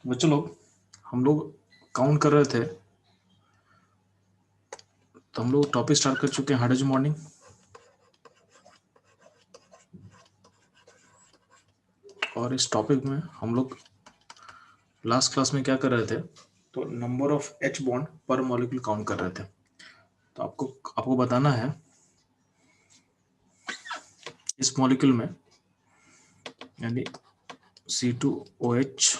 बच्चों लोग, हम लोग काउंट कर रहे थे, तो हम लोग टॉपिक स्टार्ट कर चुके हैं हार्ड एज मॉर्निंग। और इस टॉपिक में हम लोग लास्ट क्लास में क्या कर रहे थे, तो नंबर ऑफ एच बॉन्ड पर मॉलिक्यूल काउंट कर रहे थे। तो आपको आपको बताना है इस मॉलिक्यूल में, यानी C2OH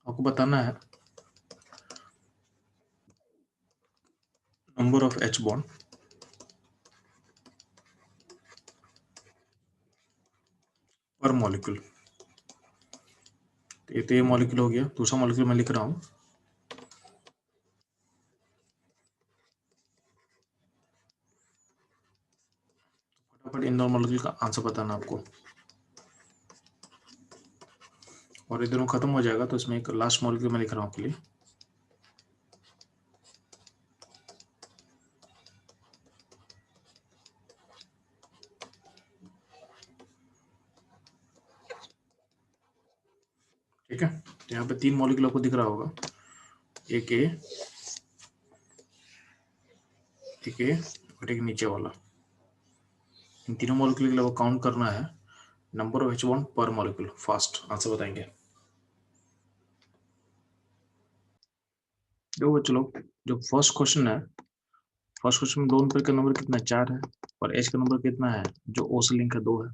आपको बताना है नंबर ऑफ एच बॉन्ड पर मॉलिक्यूल। तो ये मॉलिक्यूल हो गया। दूसरा मॉलिक्यूल मैं लिख रहा हूँ, फटाफट इन दोनों मॉलिक्यूल का आंसर बताना आपको, और ये दोनों खत्म हो जाएगा। तो इसमें एक लास्ट मॉलिक्यूल मैं लिख रहा हूँ आपके लिए। ठीक है, तो यहाँ पे 3 मॉलिक्यूल आपको दिख रहा होगा, एक ए और एक नीचे वाला। इन तीनों मॉलिक्यूल के लिए वो काउंट करना है नंबर ऑफ H1 पर मॉलिक्यूल। फास्ट आंसर बताएंगे। देखो बच्चों लोग, जो फर्स्ट क्वेश्चन है, फर्स्ट क्वेश्चन में दो नंबर का नंबर कितना है, 4 है, और H का नंबर कितना है, जो O से लिंक है, 2 है।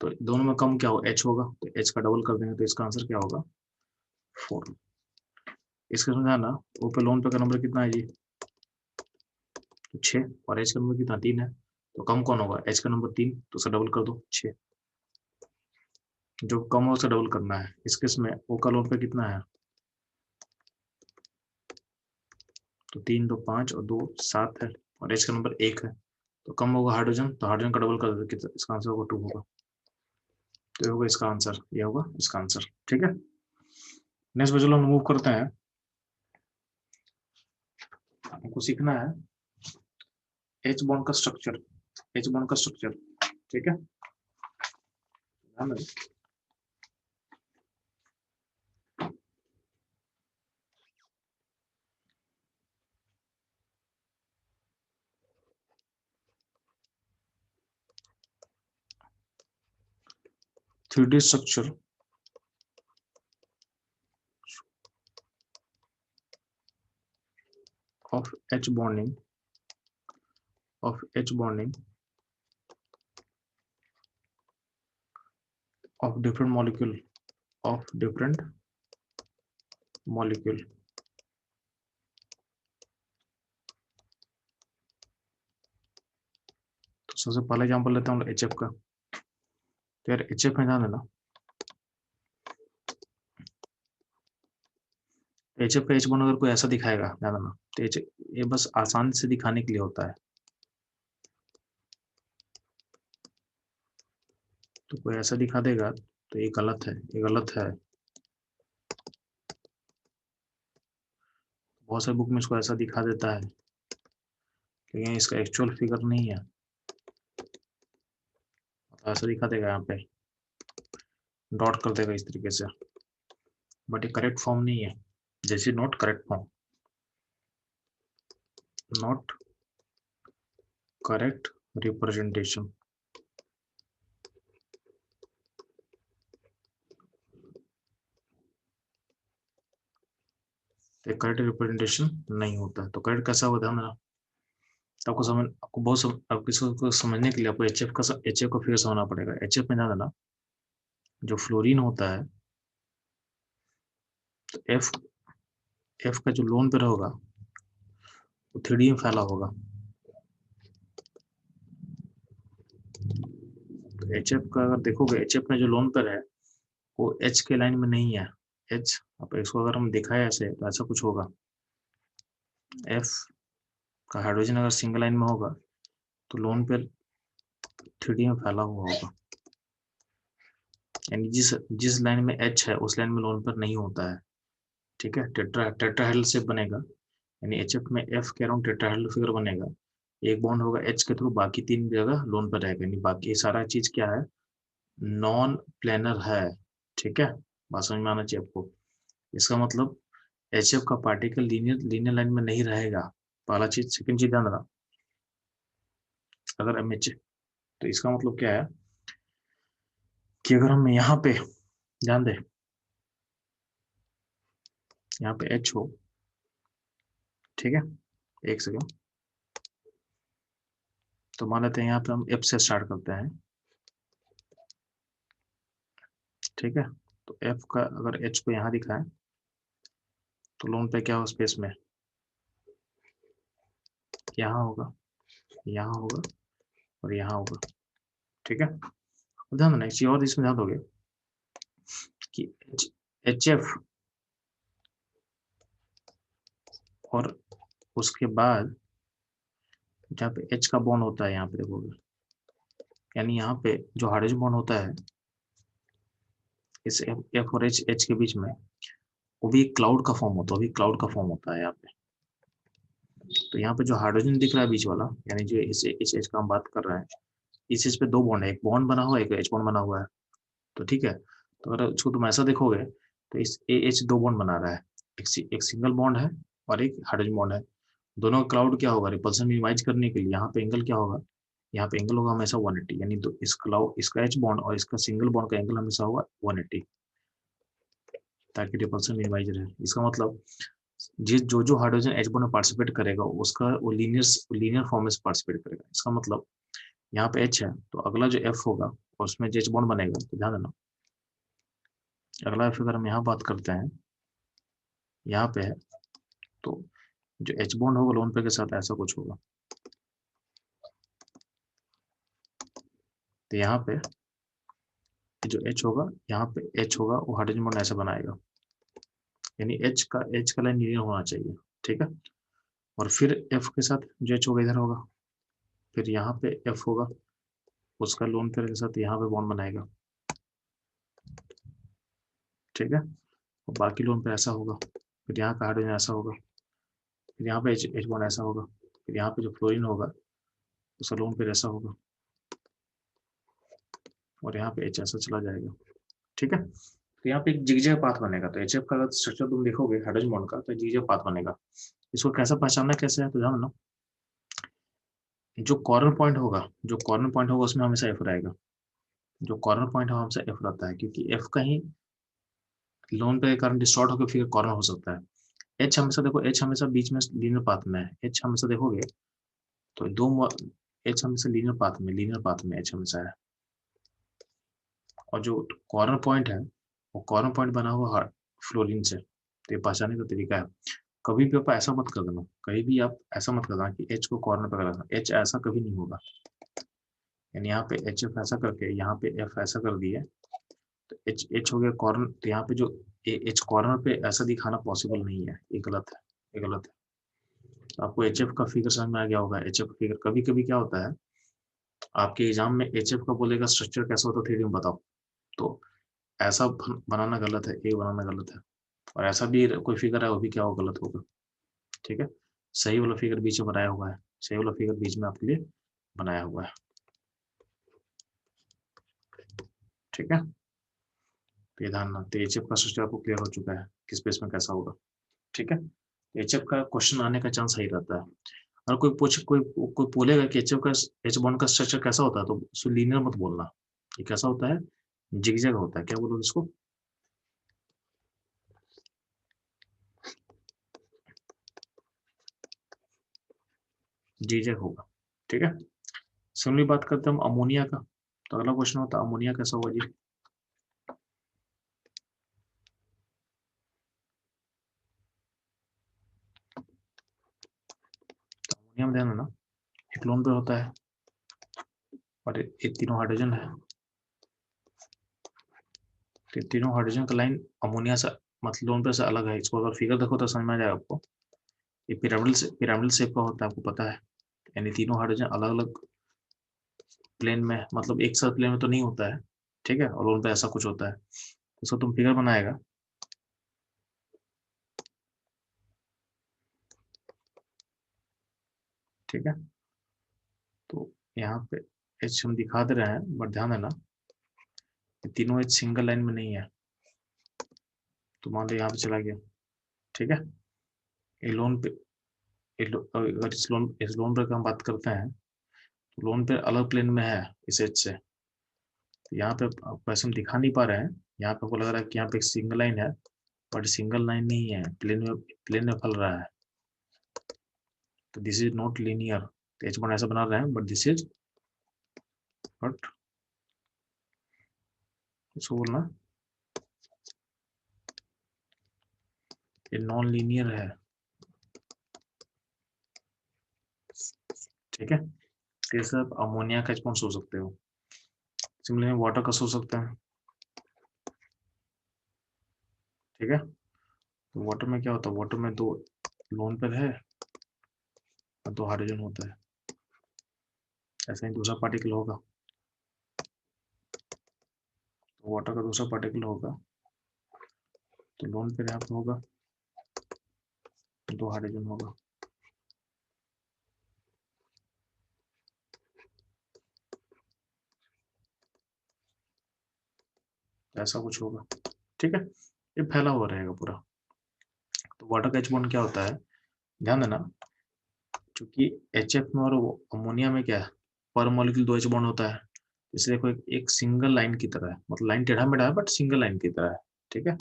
तो दोनों में कम क्या हो, H होगा, तो H का डबल कर देंगे, तो इसका आंसर क्या होगा, 4। इसका समझाना, O पे लोन पे का नंबर कितना है जी, तो 6, और H का नंबर कितना, 3 है। तो कम कौन होगा, H का नंबर 3, तो उसका डबल कर दो, 6। जो कम हो उसका डबल करना है। इस केस में O का लोन पे कितना है, तो 3 2 5 और 2 7 है, और H का नंबर 1 है। तो कम होगा हाइड्रोजन, तो हाइड्रोजन का डबल कर दो, कितना, इसका आंसर होगा 2 होगा। तो ये होगा इसका आंसर, ये होगा इसका आंसर। ठीक है, नेक्स्ट बच्चों हम मूव करते हैं। आपको सीखना है एच बॉन्ड का स्ट्रक्चर, एच बॉन्ड का स्ट्रक्चर। ठीक है, ध्यान रखिए। 3D structure of H bonding of different molecule। तो सबसे पहला एग्जांपल लेते हैं HF का। तो यार HF में ध्यान देना, HF का H बॉन्ड अगर कोई ऐसा दिखाएगा, ध्यान देना, तो ये बस आसान से दिखाने के लिए होता है। तो कोई ऐसा दिखा देगा तो ये गलत है, ये गलत है। बहुत सारे बुक में इसको ऐसा दिखा देता है, लेकिन इसका एक्चुअल फिगर नहीं है। तो ऐसा दिखा देगा, यहाँ पे डॉट कर देगा इस तरीके से, बट ये करेक्ट फॉर्म नहीं है। जैसे not correct form, not correct representation. तो करेक्ट रिप्रेजेंटेशन नहीं होता है। तो करेक्ट कैसा होता है ना, आपको आपको इसको समझने के लिए आपको एच एफ का फिगर समझना पड़ेगा। एच एफ में ध्यान देना, जो फ्लोरीन होता है, तो एफ का जो लोन पेयर होगा वो 3D में फैला होगा। तो एच एफ का अगर देखोगे, एच एफ में जो लोन पेयर है वो एच के लाइन में नहीं है। एच, अब इसको अगर हम दिखाए ऐसे, तो ऐसा कुछ होगा। एफ का हाइड्रोजन अगर सिंगल लाइन में होगा तो लोन पेयर 3D में फैला हुआ होगा। यानी जिस लाइन में एच है उस लाइन में लोन पेयर नहीं होता है। ठीक है, टेट्राहेड्रल शेप बनेगा, यानी एच एफ में एफ के अराउंड टेट्राहेड्रल फिगर बनेगा। एक बॉन्ड होगा एच के थ्रू, बाकी 3 जगह लोन पर रहेगा, यानी बाकी सारा चीज क्या है, नॉन प्लेनर है। ठीक है, बात समझ में आना चाहिए आपको। इसका मतलब एच एफ का पार्टिकल लीनियर लीनियर लाइन में नहीं रहेगा, पहला चीज। सेकंड चीज ध्यान रखना, अगर एम एच, तो इसका मतलब क्या है कि अगर हम यहाँ पे ध्यान दें, यहाँ पे एच हो, ठीक है, एक सेकेंड, तो मान लेते हैं यहाँ पे हम एफ से स्टार्ट करते हैं, ठीक है। तो एफ का अगर एच को यहाँ दिखाएं, तो लोन पे क्या हो स्पेस में, यहाँ होगा, यहाँ होगा और यहाँ होगा, ठीक है। ध्यान देना एक चीज और, इसमें ध्यान दोगे कि एच एफ और उसके बाद जहाँ पे एच का बॉन्ड होता है, यहाँ पे देखोगे, यानी यहाँ पे जो हाइड्रोजन बॉन्ड होता है इस एफ और एच के बीच में, वो भी क्लाउड का फॉर्म होता है, वो भी क्लाउड का फॉर्म होता है यहाँ पे। तो यहाँ पे जो हाइड्रोजन दिख रहा है बीच वाला, यानी जो इस एच का हम बात कर रहे हैं, इस एच पे दो बॉन्ड है, एक बॉन्ड बना हुआ है, एक एच बॉन्ड बना हुआ है। तो ठीक है, तो अगर इसको तुम ऐसा देखोगे तो इस ए एच दो बॉन्ड बना रहा है, एक सिंगल बॉन्ड है और एक हाइड्रोजन बॉन्ड है। दोनों का क्लाउड क्या होगा, रिपल्सन मिनिमाइज करने के लिए यहाँ पे एंगल क्या होगा, यहाँ पे एंगल होगा हमेशा 180, यानी इस क्लाउड, इसका एच बॉन्ड और इसका सिंगल बॉन्ड का एंगल हमेशा होगा 180, ताकि रिपल्सन मिनिमाइज रहे। इसका मतलब जिस जो हाइड्रोजन एच बॉन्ड में पार्टिसिपेट करेगा उसका वो लीनियर लीनियर फॉर्म में पार्टिसिपेट करेगा। इसका मतलब यहाँ पे एच है, तो अगला जो एफ होगा और उसमें जो एच बॉन्ड बनेगा, तो ध्यान देना, अगला एफ अगर हम यहाँ बात करते हैं, यहाँ पे है, तो जो एच बॉन्ड होगा लोन पे के साथ ऐसा कुछ होगा। तो यहाँ पे जो एच होगा, यहाँ पे एच होगा, वो हाइड्रोजन बॉन्ड ऐसा बनाएगा, यानी एच का लाइन लीनियर होना चाहिए, ठीक है। और फिर एफ के साथ जो एच होगा इधर होगा, फिर यहाँ पे एफ होगा, उसका लोन पेयर के साथ यहाँ पे बॉन्ड बनाएगा, ठीक है। और बाकी लोन पे ऐसा होगा, फिर यहाँ का हाइड्रोजन ऐसा होगा, फिर यहाँ पे एच बॉन्ड ऐसा होगा, फिर यहाँ पे जो फ्लोरीन होगा उसका लोन पेयर ऐसा होगा, और यहाँ पे एच ऐसा चला जाएगा, ठीक है। तो यहाँ पे एक जिगजैग पाथ बनेगा। तो एच एफ का स्ट्रक्चर तुम देखोगे हाइड्रोजन बॉन्ड का, तो जिगजैग पाथ बनेगा। इसको कैसा पहचानना कैसे है, तो ध्यान लो, जो कॉर्नर पॉइंट होगा, जो कॉर्नर पॉइंट होगा उसमें हमेशा एफ रहेगा, जो कॉर्नर पॉइंट होगा हमेशा एफ रहता है, क्योंकि एफ का ही लोन पे के कारण डिस्टॉर्ट होकर फिर कॉर्नर हो सकता है। एच हमेशा देखो, एच हमेशा बीच में लीनियर पाथ में है, एच हमेशा देखोगे तो एच हमेशा लीनियर पाथ में एच हमेशा है। और जो कॉर्नर पॉइंट है, वो कॉर्नर पॉइंट बना हुआ फ्लोरीन से, तो ये पहचानने का तरीका है। कभी भी आप ऐसा मत कर देना, कहीं भी आप ऐसा मत कर देना कि एच को कॉर्नर पे रखना, एच ऐसा कभी नहीं होगा। यानी यहाँ पे एच एफ ऐसा करके यहाँ पे एफ ऐसा कर दिया, तो एच एच हो गया कॉर्नर, तो यहाँ पे जो एच कॉर्नर पे ऐसा दिखाना पॉसिबल नहीं है, ये गलत है, ये गलत है। तो आपको एच एफ का फिगर समझ में आ गया होगा। एच एफ का फिगर कभी कभी क्या होता है, आपके एग्जाम में एच एफ का बोलेगा स्ट्रक्चर कैसा होता है थ्योरी में बताओ, तो ऐसा बनाना गलत है, ए बनाना गलत है। और ऐसा भी कोई फिगर है वो भी क्या हो, गलत होगा, ठीक है। सही वाला फिगर बीच में बनाया हुआ है, सही वाला फिगर बीच में आपके लिए बनाया हुआ है, ठीक है। तो ये ध्यान रखना, तो एचएफ का स्ट्रक्चर आपको क्लियर हो चुका है किस पेस में कैसा होगा, ठीक है। एचएफ का क्वेश्चन आने का चांस सही रहता है। और कोई बोलेगा कि एचएफ का एच बॉन्ड का स्ट्रक्चर कैसा होता है, तो उसको लीनियर मत बोलना, ये कैसा होता है, जिगजैग होता है। क्या बोलोगे इसको, जिगजैग होगा, ठीक है। सिमिलरली बात करते हैं हम अमोनिया का। तो अगला क्वेश्चन होता है अमोनिया कैसा होगा जी। अमोनिया में ध्यान देना, एक लोन पे होता है और ये तीनों हाइड्रोजन है, तो तीनों हाइड्रोजन का लाइन अमोनिया से मतलब लोन पे से अलग है। इसको अगर फिगर देखो तो समझ में आ जाएगा आपको। ये पिरामिडल शेप का होता है, आपको पता है, यानी तीनों हाइड्रोजन अलग अलग प्लेन में, मतलब एक साथ प्लेन में तो नहीं होता है, ठीक है। और लोन पे ऐसा कुछ होता है, इसको तुम फिगर बनाएगा, ठीक है। तो यहाँ पे H हम दिखा दे रहे हैं, बट ध्यान देना तीनों H सिंगल लाइन में नहीं है। तो मान लो यहाँ पे चला गया, ठीक है। ये लोन पे अगर इस लोन पर हम बात करते हैं तो लोन पे अलग प्लेन में है इस H से। तो यहाँ पे वैसे हम दिखा नहीं पा रहे हैं, यहाँ पे आपको लग रहा है कि यहाँ पे एक सिंगल लाइन है, बट सिंगल लाइन नहीं है, प्लेन में फैल रहा है। तो दिस इज नॉट लीनियर। तो H1 ऐसा बना रहे हैं, बट दिस इज बट इसको बोलना ये नॉन लीनियर है, ठीक है। ये सब अमोनिया का H1 सोच सकते हो, सिमिलरली वाटर का सोच सकते हैं, ठीक है। तो वाटर में क्या होता है, वाटर में दो लोन पेयर है और दो हाइड्रोजन होता है। ऐसा ही दूसरा पार्टिकल होगा, तो वाटर का दूसरा पार्टिकल होगा, तो लोन पेयर यहाँ पे होगा, दो हाइड्रोजन होगा। ऐसा कुछ होगा, ठीक है। ये फैला हुआ रहेगा पूरा। तो वाटर का H1 क्या होता है, ध्यान देना, क्योंकि HF में और अमोनिया में क्या है, पर मॉलिक्यूल दो H बॉन्ड होता है, इसलिए देखो एक सिंगल लाइन की तरह है, मतलब लाइन टेढ़ा मेढ़ा है बट सिंगल लाइन की तरह है, ठीक है।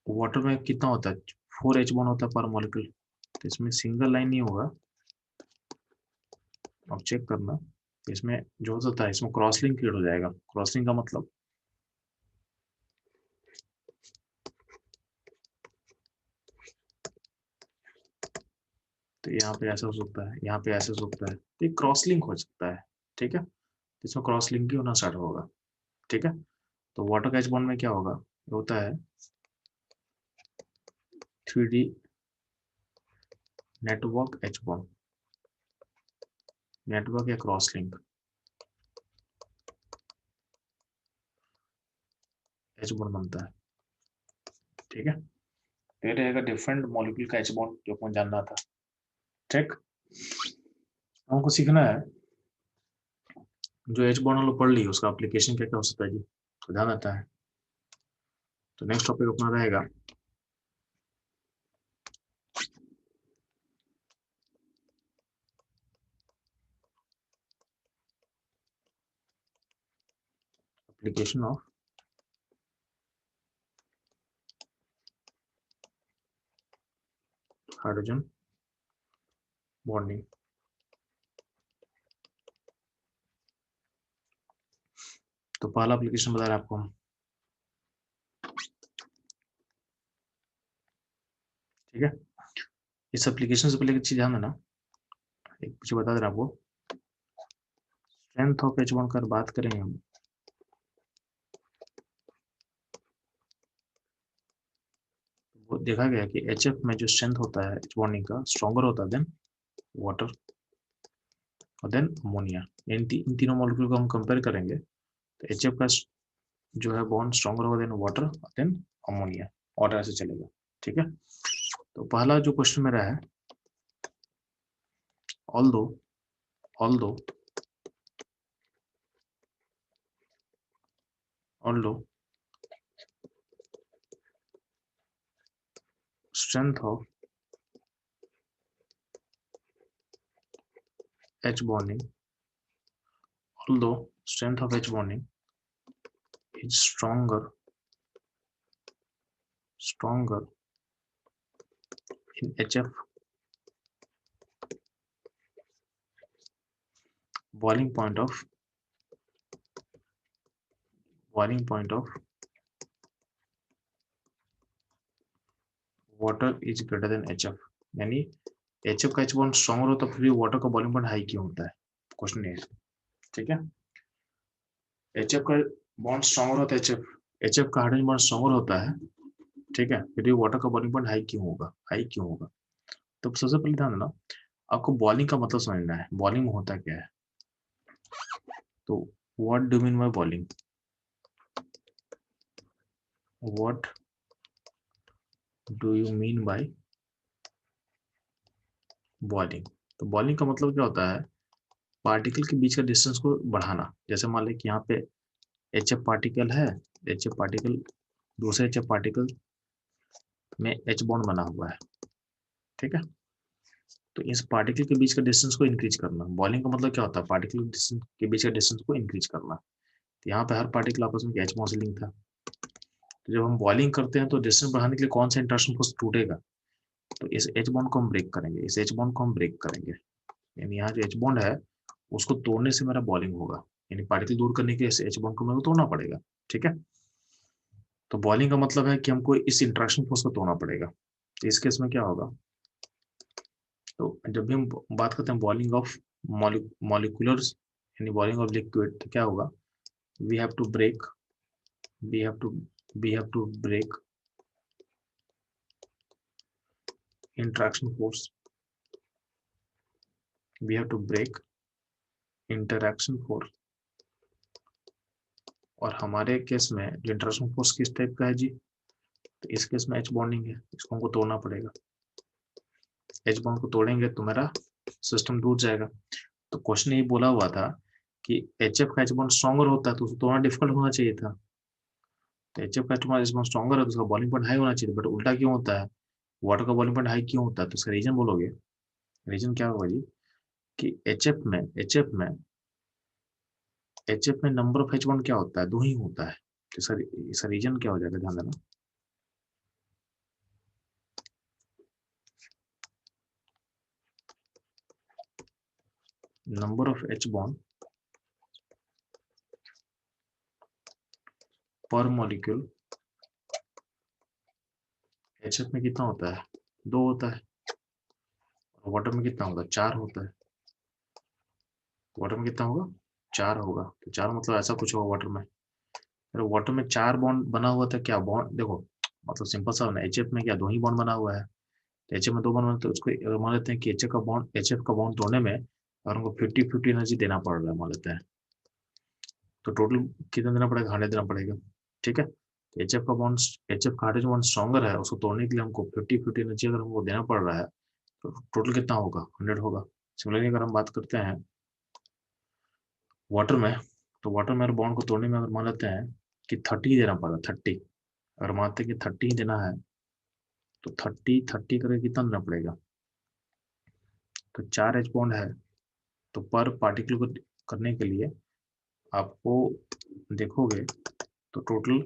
वाटर में कितना होता है, 4 H बॉन्ड होता है पर मॉलिक्यूल, तो इसमें सिंगल लाइन नहीं होगा। अब चेक करना, इसमें जो होता है इसमें क्रॉस लिंक क्रिएट हो जाएगा। क्रॉस लिंक का मतलब तो यहाँ पे ऐसा हो सकता है, यहाँ पे ऐसा हो सकता है, तो क्रॉस लिंक हो सकता है, ठीक है। इसमें क्रॉस लिंक ही होना स्टार्ट होगा, ठीक है। तो वाटर का H बॉन्ड में क्या होगा, ये होता है 3D network H bond, network या क्रॉस लिंक H बॉन्ड बनता है, ठीक है। ये रहेगा डिफरेंट मॉलिक्यूल का H बॉन्ड जो अपन जानना था, ठीक। हमको सीखना है जो H बॉन्ड हम लोग पढ़ ली उसका एप्लीकेशन क्या क्या हो सकता है जी, तो ध्यान आता है। तो नेक्स्ट टॉपिक अपना रहेगा एप्लीकेशन ऑफ हाइड्रोजन बॉन्डिंग। तो पहला एप्लीकेशन बता रहे हैं आपको हम, ठीक है। इस एप्लीकेशन से पहले एक चीज ध्यान देना, एक कुछ बता दे रहा आपको, स्ट्रेंथ ऑफ H1 कर बात करेंगे हम, वो देखा गया कि HF में जो स्ट्रेंथ होता है H बॉन्डिंग का स्ट्रॉन्गर होता है देन वाटर और देन अमोनिया। इन तीनों मॉलिक्यूल को हम कंपेयर करेंगे तो HF का जो है बॉन्ड स्ट्रॉन्गर होगा देन वाटर और देन अमोनिया, ऑर्डर ऐसे चलेगा, ठीक है। तो पहला जो क्वेश्चन मेरा है, although strength of H bonding although strength of H bonding is stronger in HF, boiling point of water is greater than HF, यानी HF का H बॉन्ड स्ट्रॉन्गर होता है फिर भी वाटर का बॉइलिंग पॉइंट हाई क्यों होता है, क्वेश्चन ये, ठीक है। HF का बॉन्ड स्ट्रॉन्गर होता है, HF का हाइड्रोजन बॉन्ड स्ट्रॉन्गर होता है, ठीक है, फिर भी वाटर का बॉइलिंग पॉइंट हाई क्यों होगा। तो सबसे पहले ध्यान देना, आपको बॉइलिंग का मतलब समझना है, बॉइलिंग में होता क्या है। तो what do mean by boiling, what do you mean by boiling, तो बॉलिंग का मतलब क्या होता है, पार्टिकल के बीच का डिस्टेंस को बढ़ाना। जैसे मान लें कि यहाँ पे एच एफ पार्टिकल है, एच एफ पार्टिकल दूसरे एच एफ पार्टिकल में एच बॉन्ड बना हुआ है, ठीक है। तो इस पार्टिकल के बीच का डिस्टेंस को इंक्रीज करना, बॉलिंग का मतलब क्या होता है, पार्टिकल डिस्टेंस के बीच का डिस्टेंस को इंक्रीज करना। तो यहाँ पे हर पार्टिकल आपस में एच बॉन्ड से लिंक था, तो जब हम बॉलिंग करते हैं तो डिस्टेंस बढ़ाने के लिए कौन सा इंटरेक्शन फोर्स टूटेगा, तो इस एच बॉन्ड को हम ब्रेक करेंगे, इस एच बॉन्ड को हम ब्रेक करेंगे। यानी यहाँ जो एच बॉन्ड है उसको तोड़ने से मेरा बॉलिंग होगा, यानी पार्टिकल दूर करने के लिए इस एच बॉन्ड को मेरे को तोड़ना पड़ेगा, ठीक है। तो बॉलिंग का मतलब है कि हमको इस इंटरेक्शन फोर्स को तोड़ना पड़ेगा। तो इस केस में क्या होगा, तो जब भी हम बात करते हैं बॉलिंग ऑफ मॉलिक्यूलर्स यानी बॉलिंग ऑफ लिक्विड, तो क्या होगा, we have to break we have to we have to break interaction force, we have to break interaction force. और हमारे केस में जो इंटरेक्शन फोर्स किस टाइप का है जी, तो इस केस में एच बॉन्डिंग है, इसको हमको तोड़ना पड़ेगा। एच बॉन्ड को तोड़ेंगे तो मेरा सिस्टम टूट जाएगा। तो क्वेश्चन ये बोला हुआ था कि एच एफ का एच बॉन्ड स्ट्रॉन्गर होता है तो उसको तोड़ना डिफिकल्ट होना चाहिए था। तो एच एफ का एच बॉन्ड स्ट्रॉन्गर है तो उसका बॉलिंग पॉइंट हाई होना चाहिए, बट उल्टा क्यों होता है, वाटर का बॉलिंग पॉइंट हाई क्यों होता है, तो इसका रीजन बोलोगे, रीजन क्या होगा जी, कि एच एफ में नंबर ऑफ एच बॉन्ड क्या होता है, दो ही होता है। तो इसका रीजन क्या हो जाएगा, ध्यान देना। नंबर ऑफ एच बॉन्ड पर मॉलिक्यूल एच एफ में कितना होता है, दो होता है। और वाटर में कितना होगा, चार होता है। वाटर में कितना होगा, चार होगा। तो चार मतलब ऐसा कुछ होगा वाटर में। फिर वाटर में चार बॉन्ड बना हुआ था, क्या बॉन्ड देखो, मतलब सिंपल सा ना, एच एफ में क्या दो ही बॉन्ड बना हुआ है, तो एच एफ में दो बॉन्ड, तो उसको अगर मान लेते हैं कि एच एफ का बॉन्ड तोड़ने में और हमको 50-50 एनर्जी देना पड़ रहा है मान लेते हैं, तो टोटल कितना देना पड़ेगा, 100 देना पड़ेगा, ठीक है। एच एफ का हाइड्रोजन बॉन्ड स्ट्रॉन्गर है, उसको तोड़ने के लिए हमको 50-50 एनर्जी अगर हमको देना पड़ रहा है तो टोटल कितना होगा, 100 होगा। सिमिलरली अगर हम बात करते हैं वाटर में, तो वाटर में बॉन्ड को तोड़ने में अगर मान लेते हैं कि 30 देना पड़ा, 30, अगर मानते हैं कि 30 देना है, तो 30 करके कितना देना पड़ेगा, तो 4 एच बॉन्ड है, तो पर पार्टिकल को करने के लिए आपको देखोगे तो टोटल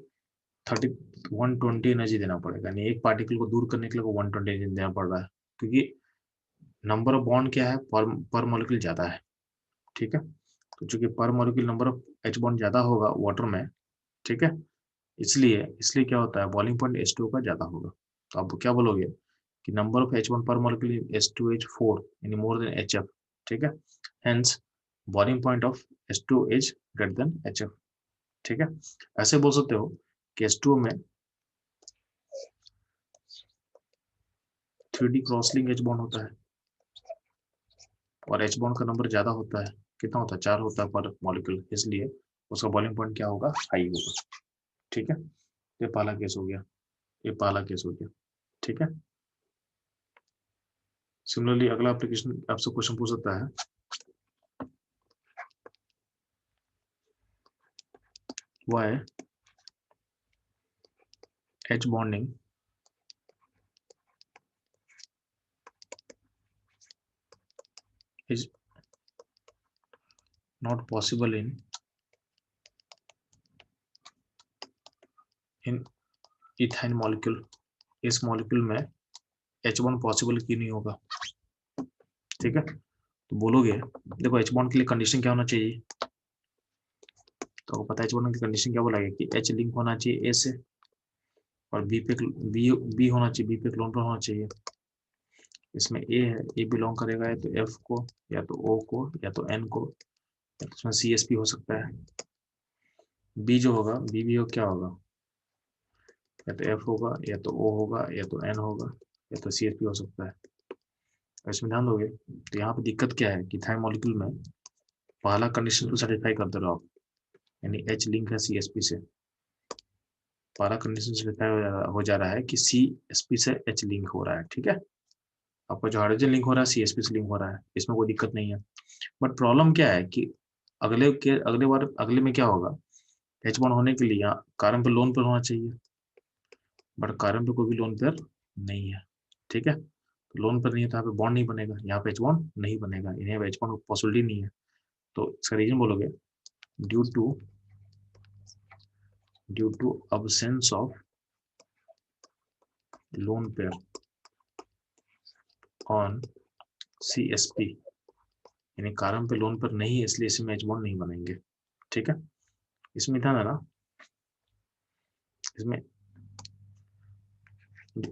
120 एनर्जी देना पड़ेगा, यानी एक पार्टिकल को दूर करने के लिए 120 एनर्जी देना पड़ रहा है, क्योंकि नंबर ऑफ बॉन्ड क्या है, पर मॉलिक्यूल ज्यादा है, ठीक है। तो चूंकि पर molecule number of H bond ज्यादा होगा वाटर में, ठीक है, इसलिए इसलिए क्या होता है, बॉइलिंग पॉइंट H2O का ज्यादा होगा। तो आप क्या बोलोगे कि नंबर ऑफ H1 पर मॉलिक्यूल H2H4 यानी मोर देन HF, ठीक है, hence boiling point of H2H greater than HF, ठीक है। ऐसे बोल सकते हो कि H2O में 3D cross link H bond होता है और H बॉन्ड का नंबर ज्यादा होता है, कितना होता है, 4 होता है पर मॉलिक्यूल, इसलिए उसका बॉइलिंग पॉइंट क्या होगा, हाई होगा, ठीक है। ये पहला केस हो गया, ये पहला केस हो गया, ठीक है। सिमिलरली अगला एप्लीकेशन आपसे क्वेश्चन पूछ सकता है, why H bonding is not possible in ethyne molecule, इस मॉलिक्यूल में H बॉन्ड पॉसिबल क्यों नहीं होगा, ठीक है। तो बोलोगे देखो H बॉन्ड के लिए कंडीशन क्या होना चाहिए, तो आपको पता है H बॉन्ड की कंडीशन क्या बोला गया कि H लिंक होना चाहिए A से और बी होना चाहिए, बी पे क्लोन पर होना चाहिए। इसमें A है, A बिलोंग करेगा या तो F को या तो O को या तो N को, या तो उसमें CSP हो सकता है। B जो होगा बी भी हो क्या होगा, या तो F होगा या तो O होगा या तो N होगा या तो CSP हो सकता है। इसमें ध्यान दोगे तो यहाँ पे दिक्कत क्या है कि थाई मॉलिक्यूल में पहला कंडीशन तो सेटिस्फाई करते रहो आप, यानी H लिंक है CSP से, पहला कंडीशन सेटिस्फाई हो जा रहा है कि CSP से H लिंक हो रहा है, ठीक है। आपका जो हाइड्रोजन लिंक हो रहा है CsP से लिंक हो रहा है, इसमें कोई दिक्कत नहीं है। बट प्रॉब्लम क्या है कि अगले में क्या होगा, H1 होने के लिए यहाँ कार्बन पे लोन पेयर होना चाहिए, बट कार्बन पे कोई भी लोन पेयर नहीं है। ठीक है, तो लोन पेयर नहीं है तो यहाँ पे बॉन्ड नहीं बनेगा, यहाँ पे H1 नहीं बनेगा, यहाँ पे H1 पॉसिबिलिटी नहीं है। तो इसका रीजन बोलोगे due to absence of lone pair on CsP, यानी कार्बन पे लोन पेयर नहीं है इसलिए इसमें H1 नहीं बनेंगे। ठीक है, इसमें ध्यान देना, इसमें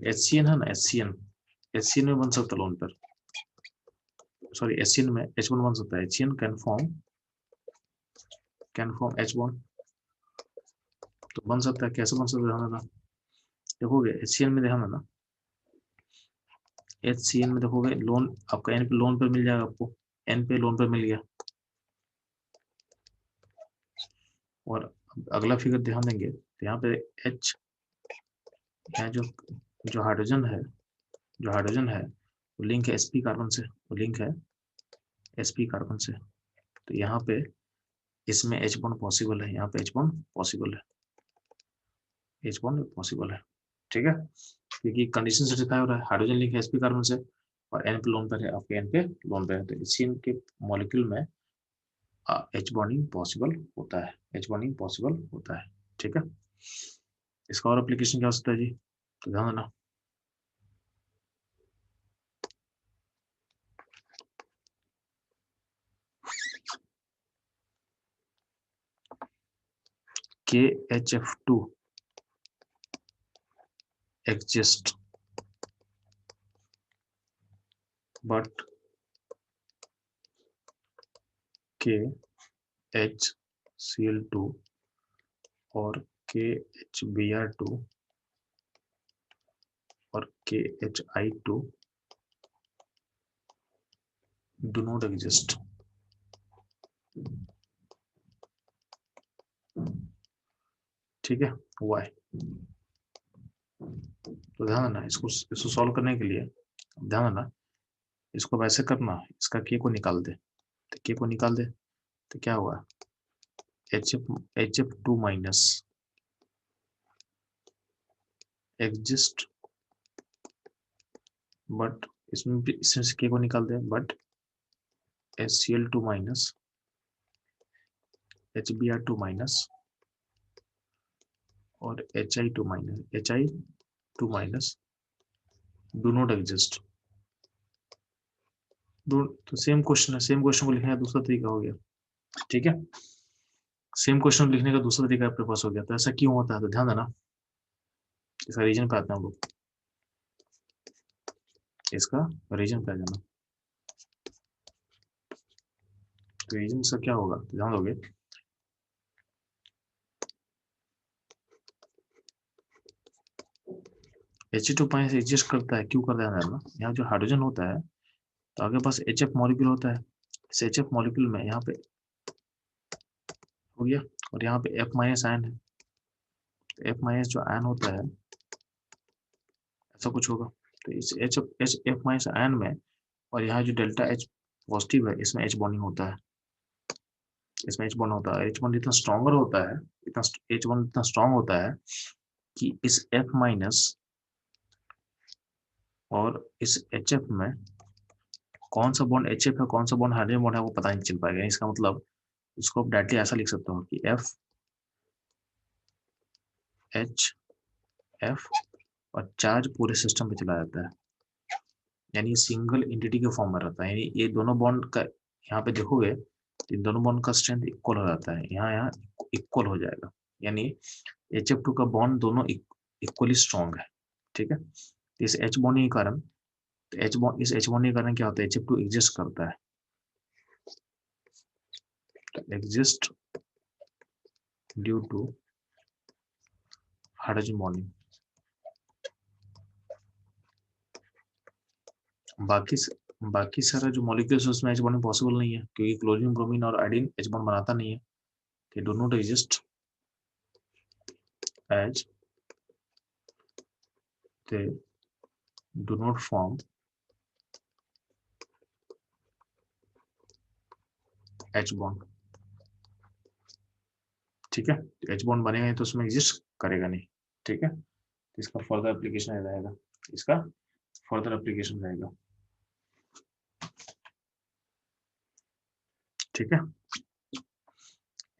HCN है ना, HCN में बन सकता लोन पेयर, सॉरी HCN में H1 बन सकता है, HCN कैन फॉर्म H1, तो बन सकता है, कैसे बन सकता है ध्यान देना। देखोगे HCN में ध्यान देना, HCN में देखोगे लोन आपका N पे लोन पे मिल जाएगा, आपको N पे लोन पे मिल गया। और अगला फिगर ध्यान देंगे तो यहाँ पे H, यहाँ जो हाइड्रोजन है वो लिंक है sp कार्बन से, वो लिंक है sp कार्बन से, तो यहाँ पे इसमें H1 पॉसिबल है, यहाँ पे H1 पॉसिबल है, H1 पॉसिबल है। ठीक है, क्योंकि कंडीशन सेटिस्फाई हो रहा है, हाइड्रोजन लिंक है sp कार्बन से और N पे लोन पर है, आपके N पे लोन पर है, तो HCN के मॉलिक्यूल में H बॉन्डिंग पॉसिबल होता है, H बॉन्डिंग पॉसिबल होता है। ठीक है, इसका और एप्लीकेशन क्या हो सकता है जी, तो ध्यान देना, KHF2 exist but KHCl2 और KHBr2 और KHI2 do not exist। ठीक है, why, तो ध्यान देना, इसको सॉल्व करने के लिए ध्यान देना, इसको वैसे करना, इसका K को निकाल दे, तो K को निकाल दे तो क्या होगा, HF2 माइनस exist बट इसमें भी इसमें से K को निकाल दे, but HCl2 minus HBr2 minus और HI2 minus do not exist. तो सेम क्वेश्चन है, सेम क्वेश्चन को लिखने का दूसरा तरीका हो गया। ठीक है, सेम क्वेश्चन लिखने का दूसरा तरीका आपके पास हो गया, तो ऐसा क्यों होता है, तो ध्यान देना, इसका रीजन पे आते हैं हम लोग, इसका रीजन पे आ जाना, तो रीजन से क्या होगा, तो ध्यान दोगे H2 पानी से एडजस्ट करता है, क्यों करता है ना, यहाँ जो हाइड्रोजन होता है तो आपके पास HF मॉलिक्यूल होता है, इस HF मॉलिक्यूल में यहाँ पे हो गया और यहाँ पे F माइनस आयन है, तो F माइनस जो आयन होता है ऐसा कुछ होगा, तो इस F माइनस आयन में और यहाँ जो डेल्टा H पॉजिटिव है इसमें H बॉन्डिंग होता है, इसमें H बॉन्ड होता है, H बॉन्ड इतना स्ट्रॉन्गर होता है, इतना H बॉन्ड इतना स्ट्रॉन्ग होता है कि इस F माइनस और इस HF में कौन सा बॉन्ड HF है कौन सा बॉन्ड हाइड्रोजन बॉन्ड है वो पता नहीं चल पाएगा। इसका मतलब इसको आप डायरेक्टली ऐसा लिख सकते हो कि F H F और चार्ज पूरे सिस्टम पे चला जाता है, यानी सिंगल एंटिटी के फॉर्म में रहता है, यानी ये दोनों बॉन्ड का यहाँ पे देखोगे तो इन दोनों बॉन्ड का स्ट्रेंथ इक्वल हो जाता है, यहाँ यहाँ इक्वल हो जाएगा, यानी HF2 का बॉन्ड दोनों इक्वली स्ट्रॉन्ग है। ठीक है, इस H बॉन्डिंग के कारण, तो इस H बॉन्डिंग के कारण क्या होता है, HF2 एग्जिस्ट करता है, exist due to hydrogen bonding. बाकी सारा जो मॉलिक्यूल्स है उसमें H बॉन्डिंग पॉसिबल नहीं है, क्योंकि क्लोरीन ब्रोमीन और आयोडीन H बॉन्ड बनाता नहीं है, they do not exist as they do not form H bond, ठीक है। एच बॉन्ड बनेगा नहीं तो उसमें एग्जिस्ट करेगा नहीं, ठीक है। इसका फर्दर एप्लीकेशन रहेगा, इसका फर्दर एप्लीकेशन रहेगा, ठीक है।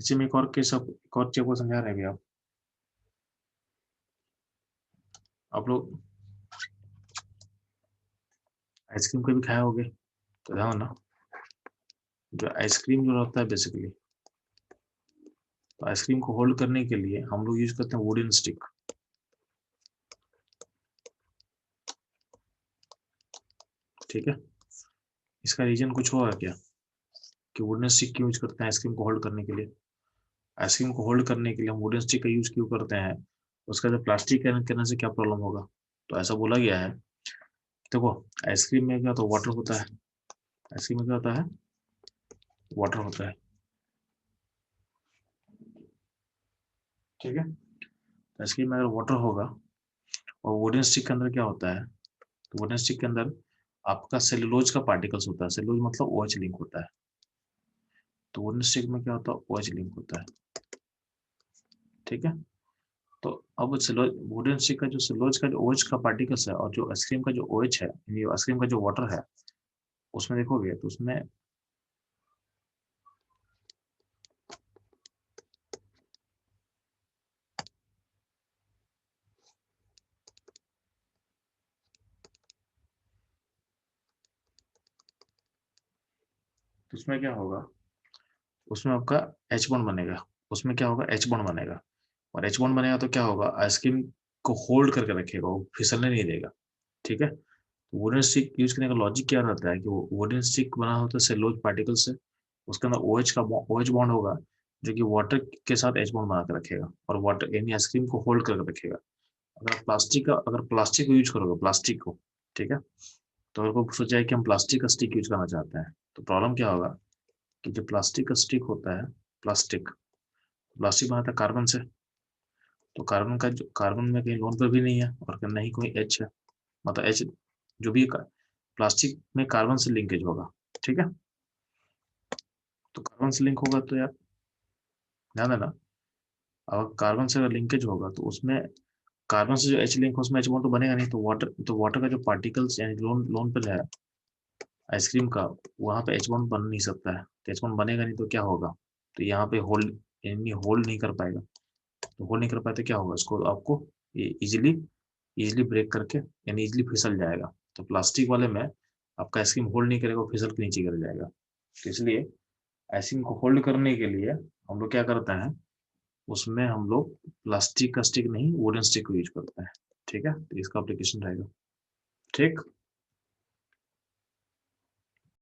इसी में एक और केस, एक और चीज को समझा रहे हैं आप लोग आइसक्रीम कभी खाए होगे तो ध्यान ना, जो आइसक्रीम जो होता है बेसिकली, तो आइसक्रीम को होल्ड करने के लिए हम लोग यूज करते हैं वुडन स्टिक, ठीक है। इसका रीजन कुछ होगा क्या कि वुडन स्टिक क्यों यूज करते हैं आइसक्रीम को होल्ड करने के लिए? आइसक्रीम को होल्ड करने के लिए हम वुडन स्टिक का यूज क्यों करते हैं? उसका जो प्लास्टिक करने से क्या प्रॉब्लम होगा? तो ऐसा बोला गया है, देखो आइसक्रीम में क्या तो वाटर होता है, आइसक्रीम में क्या होता है, वाटर होता है, ठीक है। आइसक्रीम में अगर वाटर होगा और वुडन स्टिक के अंदर क्या होता है, तो वुडन स्टिक के अंदर आपका सेलुलोज का पार्टिकल्स होता है, सेलुलोज मतलब OH लिंक होता है, तो वुडन स्टिक में क्या होता है, OH लिंक होता है, ठीक है। तो अब वुडन स्टिक का जो सेलुलोज का जो OH का पार्टिकल्स है और जो आइसक्रीम का जो OH है, यानी आइसक्रीम का जो वाटर है, उसमें देखोगे तो उसमें उसमें क्या होगा, उसमें आपका एच बॉन्ड बनेगा, उसमें क्या होगा, एच बॉन्ड बनेगा, और एच बॉन्ड बनेगा तो क्या होगा, आइसक्रीम को होल्ड करके रखेगा, वो फिसलने नहीं देगा, ठीक है। वुडन स्टिक यूज करने का लॉजिक क्या रहता है कि वो वुडन स्टिक बना होता है सेलुलोज पार्टिकल से, उसके अंदर OH का OH बॉन्ड होगा जो कि वाटर के साथ एच बॉन्ड बना के रखेगा और वाटर यानी आइसक्रीम को होल्ड करके रखेगा। अगर प्लास्टिक को यूज करोगे, प्लास्टिक को, ठीक है, तो अगर कोई सोचा है कि हम प्लास्टिक का स्टिक यूज करना चाहते हैं तो प्रॉब्लम क्या होगा कि जो प्लास्टिक का स्टिक होता है, प्लास्टिक प्लास्टिक बनाता है कार्बन से, तो कार्बन का जो कार्बन में कहीं लोन पर भी नहीं है और कहीं नहीं कोई एच है, मतलब एच जो भी प्लास्टिक में कार्बन से लिंकेज होगा, ठीक है। तो कार्बन से लिंक होगा तो यार ध्यान देना, अगर कार्बन से अगर लिंकेज होगा तो उसमें कार्बन से जो एच लिंक हो उसमें एच बॉन्ड तो बनेगा नहीं, तो वाटर का जो पार्टिकल्स यानी लोन लोन पर है आइसक्रीम का, वहां पे एच बॉन्ड बन नहीं सकता है, तो एच बॉन्ड बनेगा नहीं तो क्या होगा, तो यहाँ पे होल्ड यानी होल्ड नहीं कर पाएगा, तो होल्ड नहीं कर पाए तो क्या होगा, इसको आपको इजिली इजिली ब्रेक करके यानी इजिली फिसल जाएगा, तो प्लास्टिक वाले में आपका आइसक्रीम होल्ड नहीं करेगा, वो फिसल के नीचे गिर जाएगा, तो इसलिए आइसक्रीम को होल्ड करने के लिए हम लोग क्या करते हैं, उसमें हम लोग प्लास्टिक का स्टिक नहीं वुडन स्टिक को यूज करते हैं, ठीक है, तो इसका एप्लीकेशन रहेगा, ठीक।